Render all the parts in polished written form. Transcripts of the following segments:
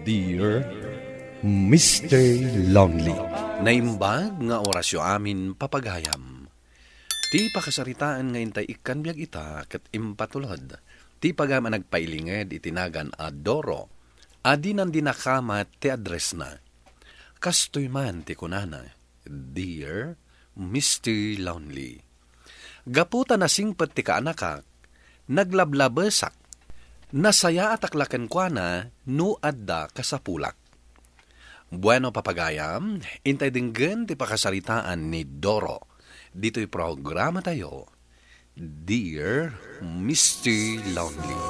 Dear Mr. Lonely. Naimbag nga orasyo amin papagayam. Ti pakasaritaan nga intay ikan biyag ita ket impatulod. Ti pagama nagpailinged itinagan adoro. Adi nan dinakamat ti address na. Kastoy man ti kunana. Dear Mr. Lonely. Gaputa na singpet ti kaanakak. Naglablabesak. Nasaya at aklaken kwa na no adda kasapulak. Bueno papagayam, intay dinggen ti pakasaritaan ni Doro. Dito'y programa tayo, Dear Mr. Lonely.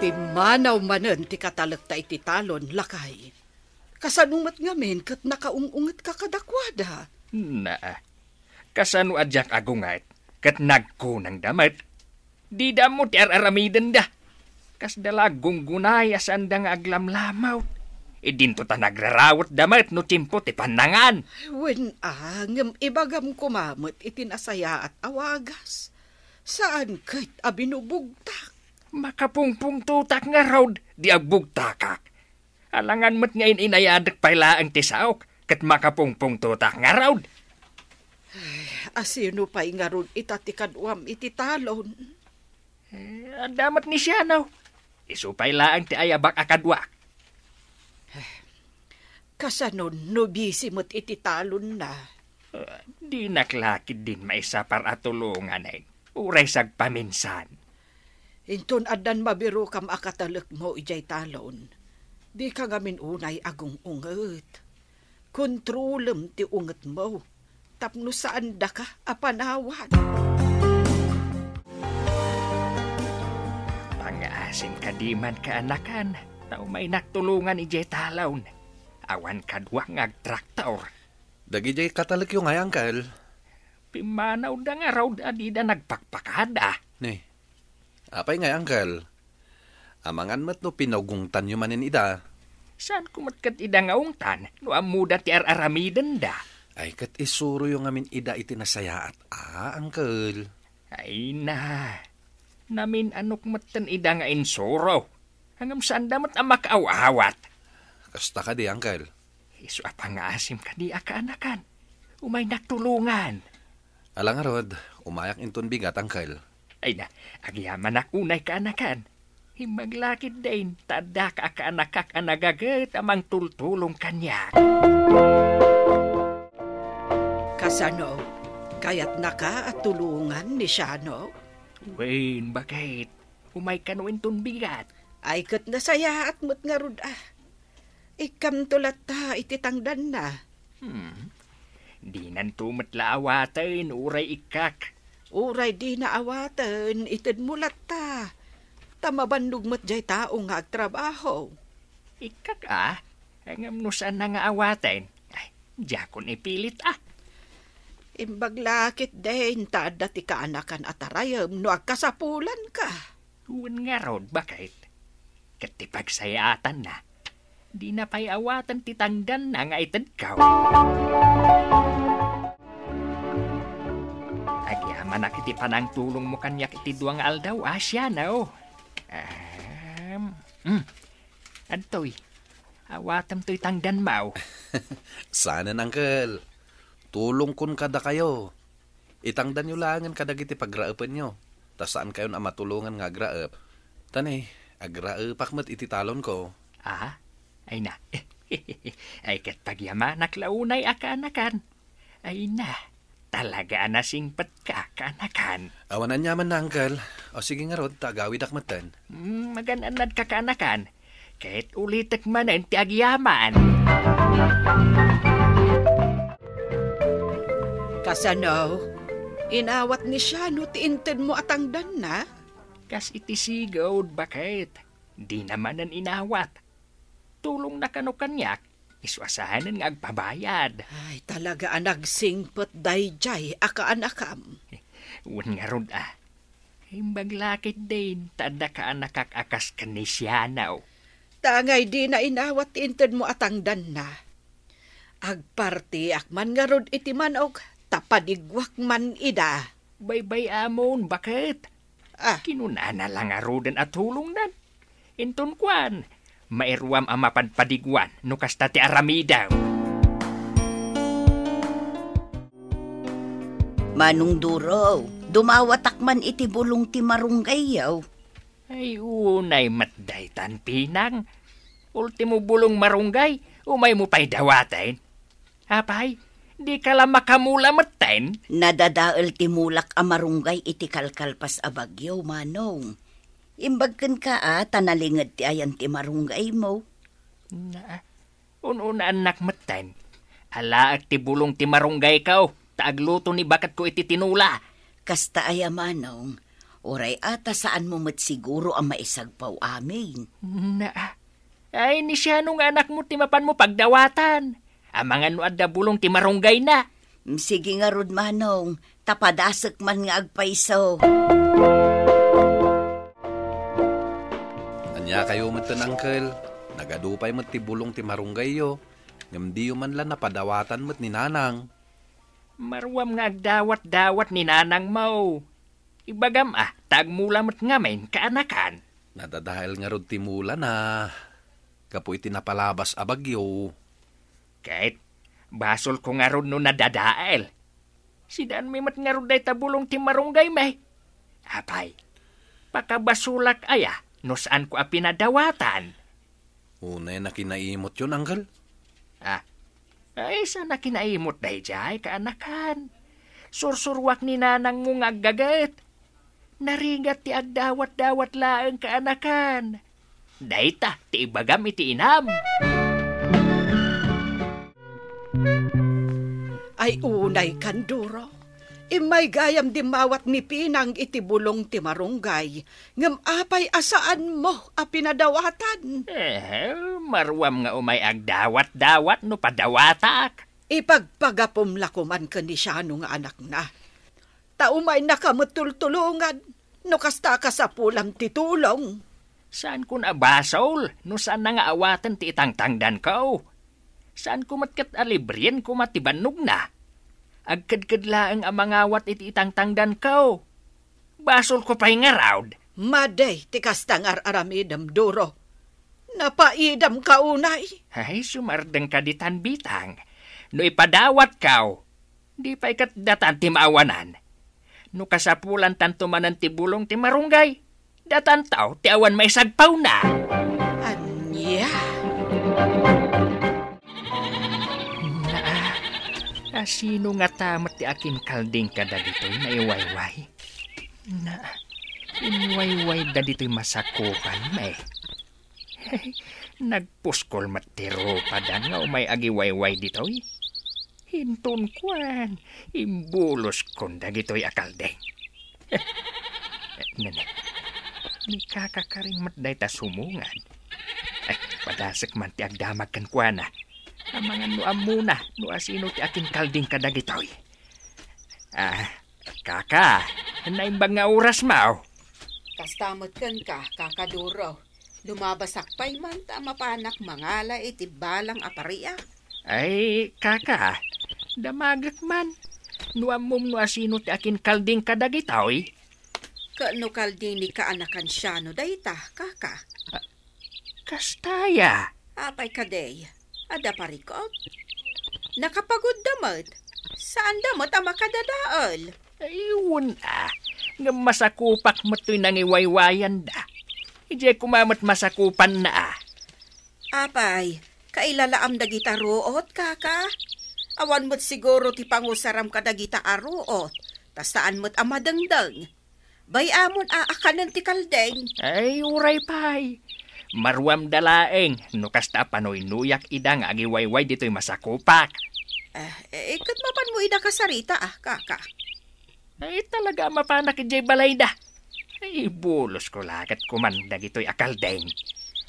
Timanaw manen ti katalagta iti talon, lakay. Kasanumat ngamin kat nakaungungat kakadakwada. Na, kasano adyak agungat, kat nagkunang damat. Di damo ti araramidan da. Kas dalagong gunay asan da nga aglamlamaw. Idinto ta nagrarawat damat no timpo ti panangan. Wen ngam ibagam kumamot itinasaya at awagas. Saan kahit abinubugtak? Makapungpung tutak nga raw di agbugtakak. Alangan mo't ngayon inayadak pala ang tisaok kat makapungpung tutak nga raw. Asino pa'y nga ron itatikadwam iti talon? Damat ni siya naw. Isupay laang ti ayabak akadwak. Kasanon no busy mo't iti talon na. Di naklakid din may sapar at tulungan ay. Uray sag paminsan. Inton adan mabiro kam akatalek mo ijay talon. Di ka ngamin unay agong unget. Kontrolem ti unget mo. Tapno saan da ka apanawan. Pang-asim ka di man kaanakan. Tao may naktulungan ijay talon. Awan kadwa ngagtraktor. Dagi jay katalek yung ay, Uncle. Pimanaw da nga raw di da nagpakpakada. Ne, apay nga, Uncle. Amangan mat no pinagungtan yung manin ida. Saan kumatkat ida nga ungtan? No amuda ti araramidan da. Ay kat isuro yung amin ida itinasaya at Uncle. Ay na. Namin anok matan ida nga insuro. Hangam saan damat ang makaaw-awat. Kasta ka di, Uncle. Isu apang-asim ka di akaanakan. Umay naktulungan. Alang arod, umayak inton bigat, Uncle. Ay na, agyaman akunay kaanakan. Himaglakid din, tada ka akaanakak anagagat amang tultulong kanya. Kasano, kayat naka at tulungan ni Shano? Wen, bakit? Umay kanuin ton bigat. Ay kat nasaya at mo't nga rud Ikam tulat ta ititangdan na. Di nan tumatla awatan, uray ikak. Uray di na awatan, itid mulat ta. Tamabandog mo't jay tao nga agtrabaho. Ikak hangam no saan na nga awatan. Ay, jakon ipilit Imbaglakit din, tada ti kaanakan at arayam, no agkasapulan ka. Huwag nga rod, bakit? Katipagsayatan na. Di na pa'y awatan titangdan na nga itad kaw. Agyaman na kiti panang tulong mo kanyak iti duwang aldaw, asya na Antoy, awatam to'y tangdan mau. Sana, Uncle. Tulong kun kada kayo. Itangdan nyo langan kadag iti pagraapan nyo. Ta saan kayo na matulungan nga agraap. Tanay, agraapak mat iti talon ko. Ay na. Ay kat pagyamanak launay akaanakan. Ay na. Talaga na singpat ka kaanakan. Awanan yaman na, Uncle. O sige nga rod, tagawid akmatan. Magananad ka kaanakan. Kahit ulitak manan ti agyaman. Kasano, inawat ni Shano ti inted mo atangdan na? Kas iti sigod, bakit? Di naman ang inawat. Tulong na kano kanyak, iswasahanan nga agpabayad. Ay, talaga nagsingpot dayjay akaanakam. Wan nga rod Himbaglakit din, tada ka anakak akas kanisyanaw. Tangay di na inawat inted mo atangdan na. Agparti akman nga rod iti manog, tapadigwak man ida. Baybay amon, bakit? Kinunana lang arudan at tulong nan. Inton kwan, Mairuam ang mapadpadigwan no kasta ti aramidaw. Manong Duro, dumawatak man iti bulong ti marunggay yaw. Ay unay matdaytan pinang. Ultimo bulong marunggay, umay mo pa'y dawatain. Apay, di ka lang makamula matain. Nadadaal ti mulak a marunggay iti kalkalpas a bagyo, Manong. Imbagkan ka tanalingad ti ayan ti marunggay mo. Na, ununa anak matain. Alaak ti bulong ti marunggay kao. Taagluto ni bakat ko iti tinula. Kasta aya, Manong. Oray ata saan mo mat siguro ang maisagpaw amin. Na, ay ni siya nung anak mo ti mapan mo pagdawatan. Ang mga nuad da bulong ti marunggay na. Sige nga rod, Manong. Tapadasak man nga agpaiso. Anya kayo matan, Uncle. Nagadupay mat ti bulong ti marunggay yo. Ngam di man lang napadawatan mat ni nanang. Marwam nga agdawat-dawat ni nanang mo. Ibagam tagmula mat ngamen kaanakan. Nadadahil nga rod ti mula na. Kapo iti napalabas a bagyo. Kahit basol ko nga rod no nadadael. Sidaan may mat nga rod day tabulong ti marunggay may. Apay, pakabasulak aya no saan ko pinadawatan. Unay na kinaimot yun, Uncle. Ay, sana kinaimot day jay kaanakan. Sursurwak ni nanang mong aggagat. Narigat ti agdawat-dawat laeng kaanakan. Dayta, ti ibagam iti inam. Ay unay kanduro. Imay gayam di mawat mi pinang iti bulong ti marunggay. Ngam apay asaan mo pinadawatan. Marwam nga umay agdawat-dawat no padawatak. Ipagpagapom lakuman ka ni siya nga anak na. Taumay nakamutultulungan no kasta ka sa pulam ti tulong. Saan ko na basol? No saan na nga awatan ti itangtangdan ko? Saan ko matkat alibrien ko matibanog na? Agkadkadlaang amangawat iti itangtangdan ko. Basol ko pa'y nga raud. Maday, ti kastangar aramidam duro. Napaidam ka unay. Ay, sumardeng ka ditan bitang. No ipadawat ka, di pa ikat datan ti maawanan. No kasapulan tanto manan ti bulong ti marunggay. Datan tao, ti awan may sagpaw na. Anya? Sino nga tamat ti akin kalding kada dito'y na iwayway? Na, inwayway da dito'y masakupan may. Nagpuskol matiro pa dan nga umay agiwayway dito'y. Hinton kwan, imbulos kon da dito'y akaldeng. Nene, ni kakakaring matday ta sumungan. Ay, padasak man ti agdamag kan kwana. Ang mga nuam muna, no asino ti akin kalding kadagitoy. Kaka, naimbang nga oras mao. Kastamot kan ka, kakaduro. Lumabasak pa'y man ta mapanak mangala iti balang apariya. Ay, kaka, damagak man. Nuam mum no asino ti akin kalding kadagitoy. Kano kalding ni kaanakan siya no dayta, kaka? Kastaya. Apay kaday. Ada parikot? Nakapagod damot? Saan damot ang makadadaol? Ayun nga masakupak mo to'y nangiwaywayan da. Ije kumamat masakupan na Apay, kailalaam dagita ruot, kaka? Awan mo't siguro ti pangusaram ka dagita aruot, tas saan mo't amadangdang. Bayamon aakanan ti kaldeng. Ay, uray pay. Marwam dalaeng, no kasta panoy nuyak ida nga agiwayway dito'y masakupak. Ikat mapan mo ida kasarita, kaka. Ay, talaga mapanak ijay balay da. Ay, bulos ko lakat kumandag ito'y akaldeng.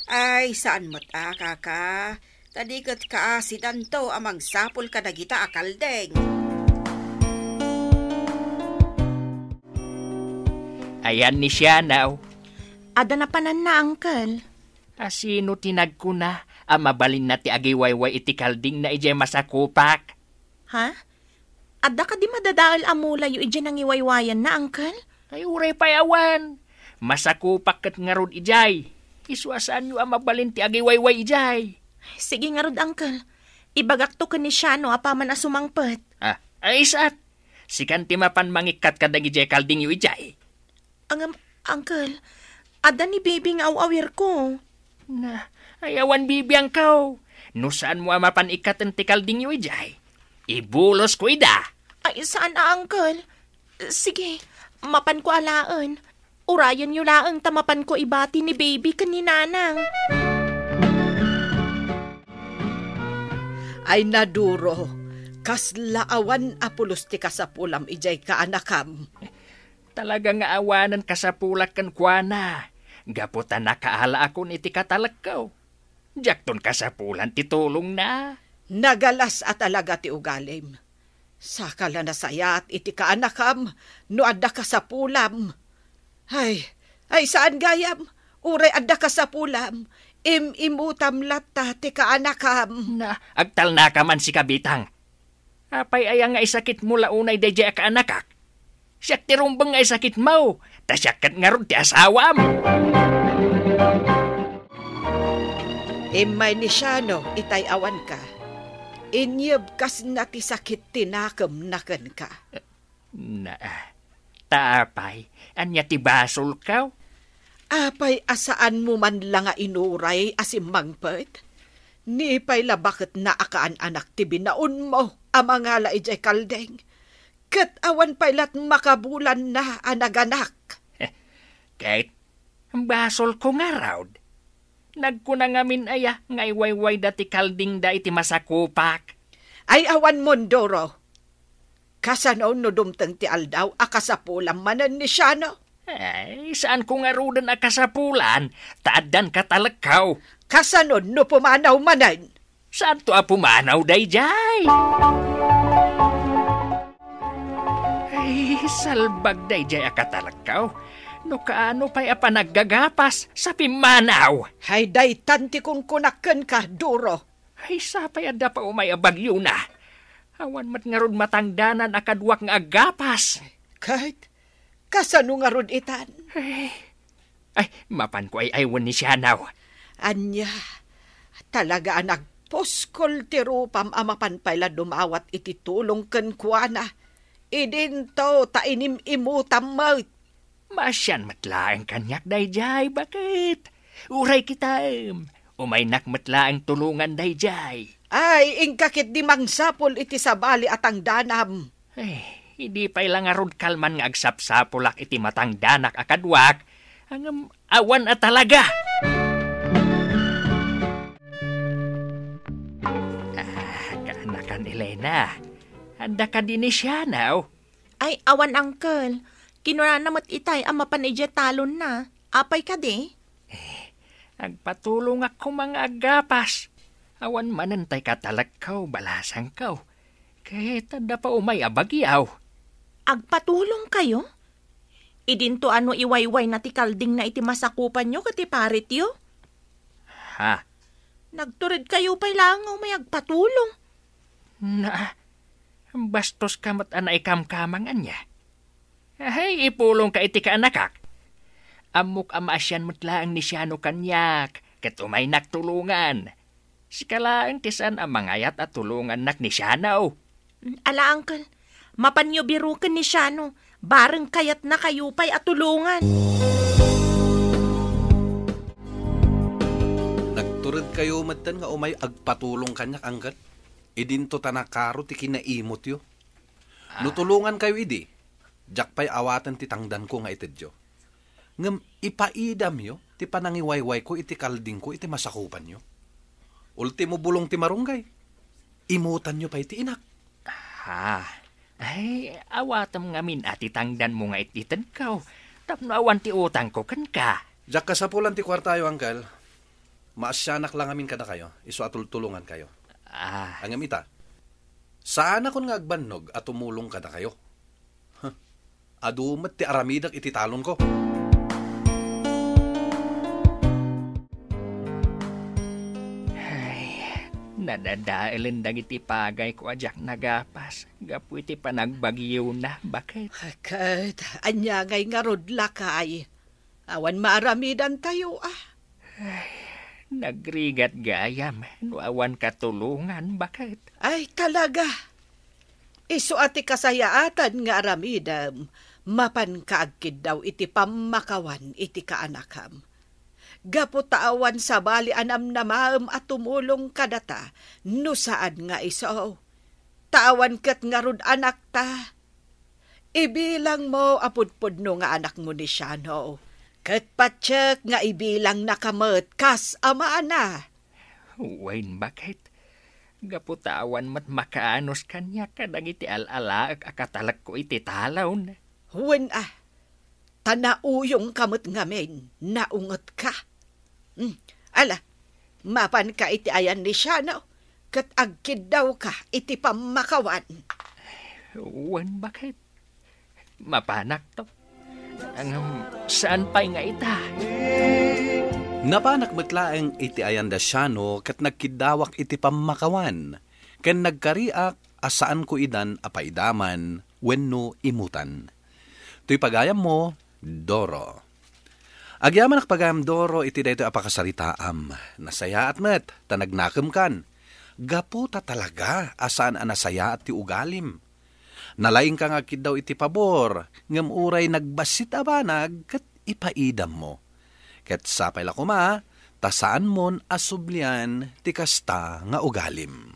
Ay, saan mo't kaka? Tadikat ka sidanto amang sapul ka dagita akaldeng. Ayan ni siya now. Ada na panan na, Uncle. Asino tinag ko na, mabalin na ti agiwayway iti kalding na ije masakupak. Ha? Ada ka di madadaal amula yu ije nang iwaywayan na, Uncle? Ay, uray payawan. Masakupak kat nga rod ijay. Iswasan nyo ang mabalin ti agiwayway ijay. Sige nga rod, Uncle. Ibagak to ka ni Shano apaman a sumangpet. Ay isat. Sikan ti mapan mangikat kadag ijay kalding yu ijay. Uncle, ada ni baby nga awawir ko. Na, ayawan bibiyang kau. No saan mo mapan ikatan ti kalding yu ijay? Ibulos ko ida. Ay, saan na, Uncle? Sige, mapan ko alaan. Urayan yu laang tamapan ko ibati ni baby kaninanang. Ay naduro, kas laawan apulos ti kasapulam ijay kaanakam. Talaga nga awanan kasapulak kan kuana. Gaputan nakaala ako ni ti katalakaw. Jakton kasapulan ti tulong na. Nagalas at talaga ti ugalim. Sakala na sayat iti kaanakam, no adda kasapulam. Ay saan gayam? Uray adda kasapulam. Imutam lata ti kaanakam. Na, agtal na ka man si kabitang. Apay ayang nga isakit mo launay dayjay kaanakak. Siyak ti rumbang nga isakit mo. Tasyakat nga ron ti asawam. Imay ni Shano, itay awan ka. Inyeb kas na ti sakit tinakam nakan ka. Na, taapay, anya ti basol kaw? Apay asaan mo man lang nga inuray asimangpet? Ni pay labakit na akaan anak ti binaon mo, amang ijay kaldeng. Kat awan pay lat makabulan na anaganak. Kahit, basol ko nga raud. Nagkuna ngamin aya, ngay wayway dati kalding da iti masakupak. Ay awan mondoro. Kasano no dumteng ti aldaw, akasapulang manan ni Shano. Ay, saan ko nga rudan akasapulan? Taadan katalakaw. Kasano no pumanaw manan? Saan to pumanaw dayjay? Ay, salbag dayjay akatalakaw. No kaano pa'y apanaggagapas sa pimanaw. Hay day tanti kong kunaken ka, duro. Ay, sapay adda pa umay abagyo na. Awan mat nga rod matangdanan akadwak nga agapas. Kahit, kasano nga rod itan? Ay, mapan ko ay aywan ni Shanaw. Anya, talaga nagposkol ti rupam amapan pala dumawat iti tulong ken kuana. Idinto ta inim imutam mo. Masyan matlaang kanyak dayjay, bakit? Uray kita, umay nakmatlaang tulungan dayjay. Ay, ingkakit di mangsapol iti sabali at ang danam. Ay, hindi pa ilang arod kalman nga agsapsapolak iti matang danak akadwak. Ang awan at talaga. Kaanakan Elena, handa ka din ni Shanaw. Ay, awan, Uncle. Kinura namat itay ang mapanidya talon na. Apay ka di? Agpatulong ako mga agapas. Awan manantay katalakaw, balasang kaw. Kahit tanda pa umay abagyaw. Agpatulong kayo? Idinto ano iwayway na ti kalding na iti masakupan nyo kati parit yo? Ha? Nagturid kayo pa'y langaw may agpatulong. Na, bastos kamat anay kamkamangan niya. Ay, ipulong ka iti kaanakak. Amok amasyan mutlaang ni Shano kanyak, ket umay naktulungan. Sikalaang tisan ang mangayat at tulungan nak ni Shano. Ala, Uncle, mapanyo birukan ni Shano, bareng kayat na kayo pa'y at tulungan. Nagturid kayo matan nga umay agpatulong kanyak angkat. Idinto tanakaro ti kinaimot yo. Nutulungan kayo idi. Jak pa'y awatan ti tangdan ko nga itedyo. Ngam ipaidam yo, ti panangiwayway ko iti kalding ko iti masakupan yo. Ultimo bulong ti marunggay. Imutan nyo pa iti inak. Ay, awatam ngamin ati tangdan mo nga ititan kaw. Tapno awan ti utang ko kan ka. Jak kasapulan ti kwartayo, angkal. Maasyanak lang amin kada kayo. Iso atultulungan kayo. Ang amita, saan akon nga agbannog at tumulong kada kayo? Adumat ti aramidak iti talon ko. Ay, nadadailin dagiti pagay ko ajak nagapas. Gapu iti panagbagyo na, bakit? Kat, anya ngay nga rod lakay. Awan maaramidan tayo Nagrigat gayam, nuawan katulungan, bakit? Ay, talaga. Isu ati kasayaatan nga aramidam, mapan kaagkid daw iti pamakawan iti kaanakam. Gapo taawan sa bali anam na maam at tumulong kadata, no saan nga iso. Taawan kat nga rod anak ta. Ibilang mo apudpud no nga anak mo ni Shano. Kat patsyak nga ibilang nakamot kas ama na. Wain, bakit? Gaputawan mat makaanos kanya kadang iti alala akatalak ko iti talaw. Huwin tanauyong kamot ngamin, naungot ka. Ala, mapan ka iti ayan ni Shano, kat agkid daw ka iti pamakawan. Wan, bakit? Mapanak to. Saan pa'y nga ita? Napanak matlaeng iti ayanda Shano kat nagkidawak iti pamakawan. Ken nagkariak asaan ko idan apaidaman wenno imutan. To'y pagayam mo, Doro. Agyaman ak pagayam Doro iti dayto apakasaritaam. Nasaya at met, tanagnakam kan. Gaputa talaga asaan anasaya at ti ugalim. Nalaing ka nga kid daw iti pabor, ngam uray nagbasit abanag kat ipaidam mo. Ket sapay la kuma, tasaan mon asublian ti kasta nga ugalim.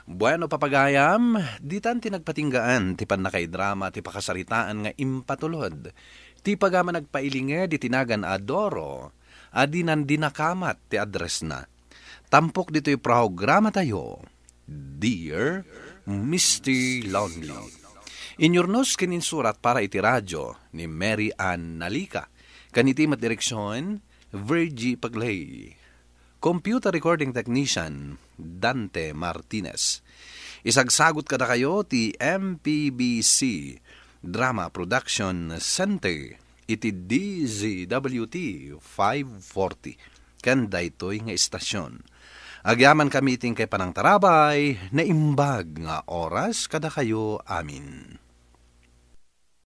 Bueno papagayam, ditan tinagpatinggaan ti panakaidrama ti pakasaritaan nga impatulod. Ti pagama nagpailinged di tinagan Adoro, adinan dinakamat ti address na. Tampok dito'y programa tayo, Dear Mr. Lonely. Inyornos kininsurat para iti radyo ni Mary Ann Nalika. Kaniti mat direksyon, Virgie Paglay. Computer recording technician, Dante Martinez. Isagsagot kada kayo ti MPBC Drama Production Center iti DZWT 540. Kanda ito'y nga istasyon. Agyaman kami iting kay panang tarabay na imbag nga oras kada kayo amin.